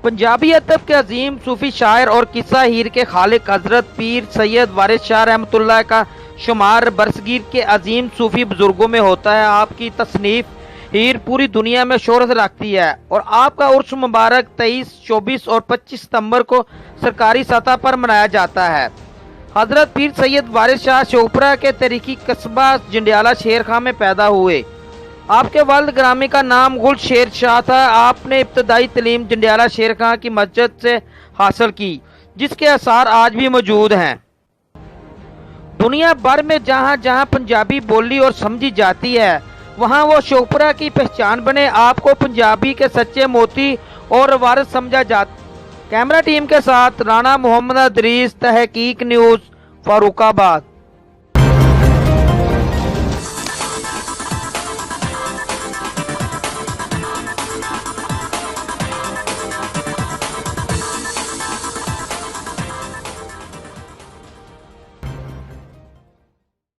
पंजाबी अदब के अजीम सूफी शायर और किस्सा हीर के खालिक हजरत पीर सैयद वारिस शाह रहमतुल्लाह का शुमार बरसगीर के अजीम सूफी बुजुर्गों में होता है। आपकी तसनीफ हीर पूरी दुनिया में शोहरत रखती है और आपका उर्स मुबारक 23, 24 और 25 सितंबर को सरकारी सतह पर मनाया जाता है। हजरत पीर सैयद वारिस शाह शोपरा के तरीकी कस्बा जंडियाला शेर खां में पैदा हुए। आपके वालिद ग्रामी का नाम गुल शेर शाह था। आपने इब्तदाई तलीम जंडियाला शेर खां की मस्जिद से हासिल की, जिसके आसार आज भी मौजूद हैं। दुनिया भर में जहाँ जहाँ पंजाबी बोली और समझी जाती है, वहाँ वो शोपरा की पहचान बने। आपको पंजाबी के सच्चे मोती और वारिस समझा जाता। कैमरा टीम के साथ राणा मोहम्मद अदरीस, तहकीक न्यूज़, फारुखाबाद।